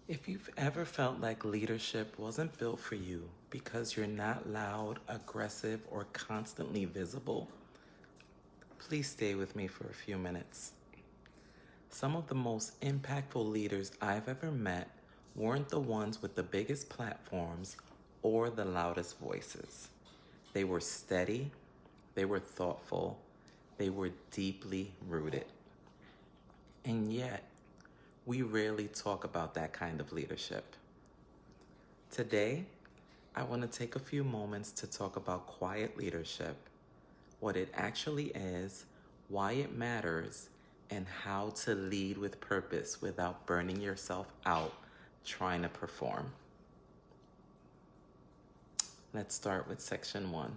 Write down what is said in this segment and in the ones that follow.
If you've ever felt like leadership wasn't built for you because you're not loud, aggressive, or constantly visible, please stay with me for a few minutes. Some of the most impactful leaders I've ever met weren't the ones with the biggest platforms or the loudest voices. They were steady, they were thoughtful, they were deeply rooted. And yet, we rarely talk about that kind of leadership. Today, I want to take a few moments to talk about quiet leadership, what it actually is, why it matters, and how to lead with purpose without burning yourself out trying to perform. Let's start with section 1,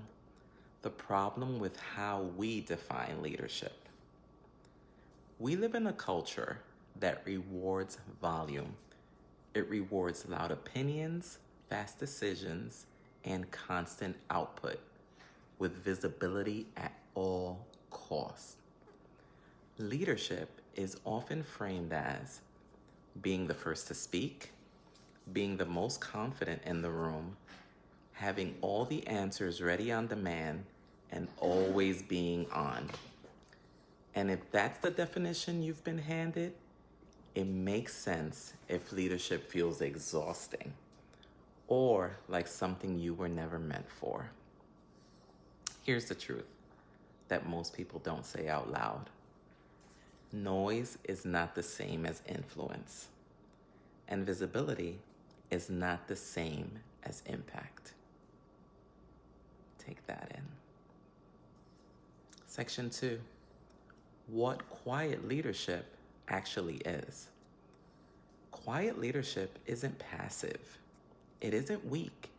the problem with how we define leadership. We live in a culture that rewards volume. It rewards loud opinions, fast decisions, and constant output with visibility at all costs. Leadership is often framed as being the first to speak, being the most confident in the room, having all the answers ready on demand, and always being on. And if that's the definition you've been handed, it makes sense if leadership feels exhausting or like something you were never meant for. Here's the truth that most people don't say out loud. Noise is not the same as influence, and visibility is not the same as impact. Take that in. Section 2, what quiet leadership actually is. Quiet leadership isn't passive, it isn't weak,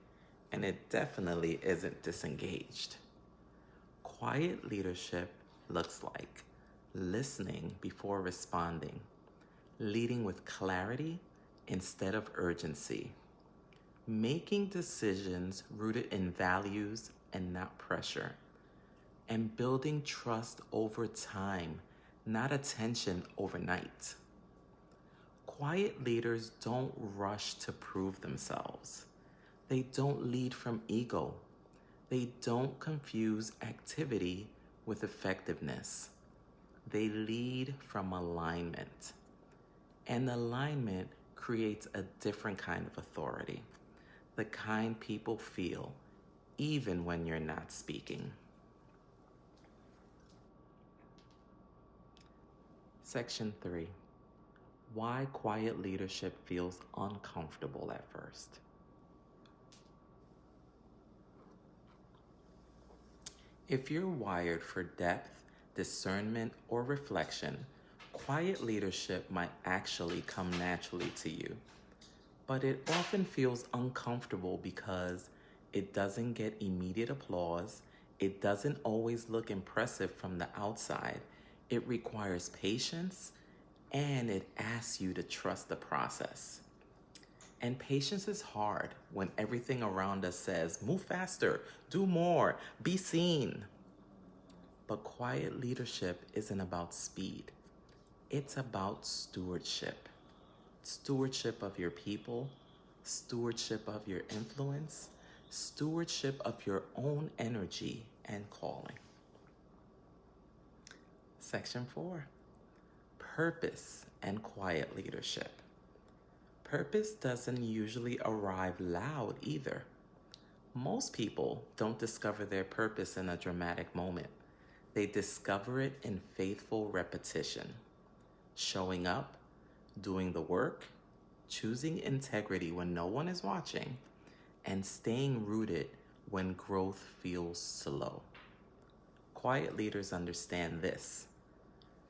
and it definitely isn't disengaged. Quiet leadership looks like listening before responding, leading with clarity instead of urgency, making decisions rooted in values and not pressure, and building trust over time, not attention overnight. Quiet leaders don't rush to prove themselves. They don't lead from ego. They don't confuse activity with effectiveness. They lead from alignment. And alignment creates a different kind of authority, the kind people feel even when you're not speaking. Section 3, why quiet leadership feels uncomfortable at first. If you're wired for depth, discernment, or reflection, quiet leadership might actually come naturally to you. But it often feels uncomfortable because it doesn't get immediate applause, it doesn't always look impressive from the outside, it requires patience, and it asks you to trust the process. And patience is hard when everything around us says, move faster, do more, be seen. But quiet leadership isn't about speed. It's about stewardship. Stewardship of your people, stewardship of your influence, stewardship of your own energy and calling. Section 4, purpose and quiet leadership. Purpose doesn't usually arrive loud either. Most people don't discover their purpose in a dramatic moment. They discover it in faithful repetition, showing up, doing the work, choosing integrity when no one is watching, and staying rooted when growth feels slow. Quiet leaders understand this.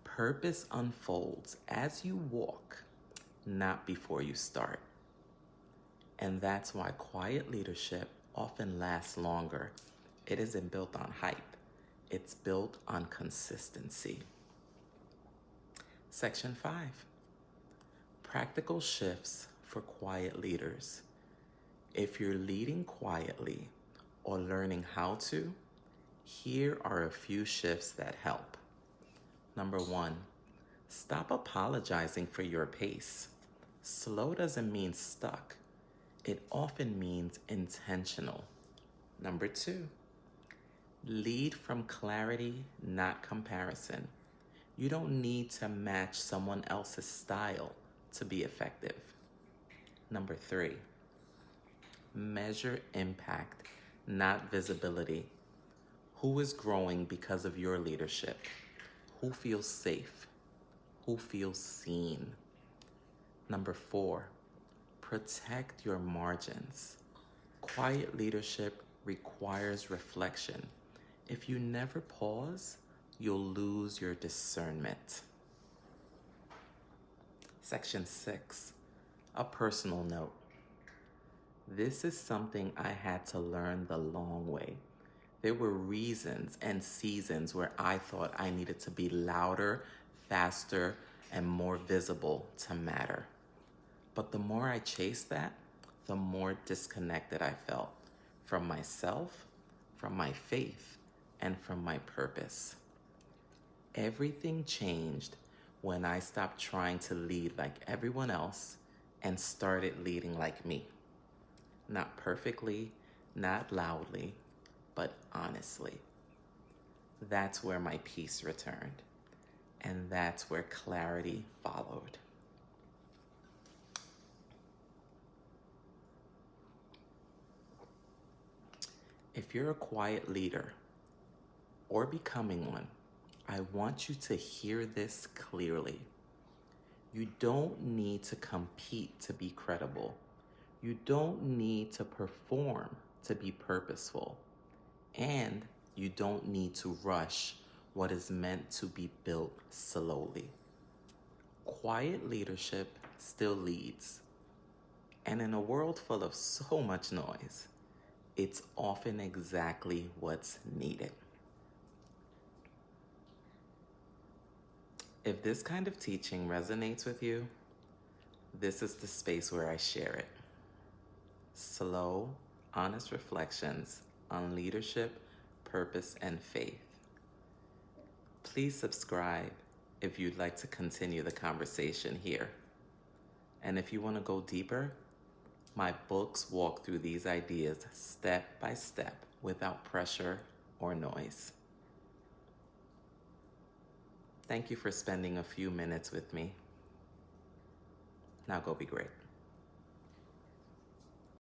Purpose unfolds as you walk, not before you start. And that's why quiet leadership often lasts longer. It isn't built on hype. It's built on consistency. Section 5, practical shifts for quiet leaders. If you're leading quietly or learning how to, here are a few shifts that help. Number 1, stop apologizing for your pace. Slow doesn't mean stuck. It often means intentional. Number 2, lead from clarity, not comparison. You don't need to match someone else's style to be effective. Number 3, measure impact, not visibility. Who is growing because of your leadership? Who feels safe? Who feels seen? Number 4, protect your margins. Quiet leadership requires reflection. If you never pause, you'll lose your discernment. Section 6, a personal note. This is something I had to learn the long way. There were reasons and seasons where I thought I needed to be louder, faster, and more visible to matter. But the more I chased that, the more disconnected I felt from myself, from my faith, and from my purpose. Everything changed when I stopped trying to lead like everyone else and started leading like me. Not perfectly, not loudly, but honestly. That's where my peace returned, and that's where clarity followed. If you're a quiet leader or becoming one, I want you to hear this clearly. You don't need to compete to be credible. You don't need to perform to be purposeful. And you don't need to rush what is meant to be built slowly. Quiet leadership still leads. And in a world full of so much noise, it's often exactly what's needed. If this kind of teaching resonates with you, this is the space where I share it. Slow, honest reflections on leadership, purpose, and faith. Please subscribe if you'd like to continue the conversation here. And if you want to go deeper, my books walk through these ideas step by step without pressure or noise. Thank you for spending a few minutes with me. Now go be great.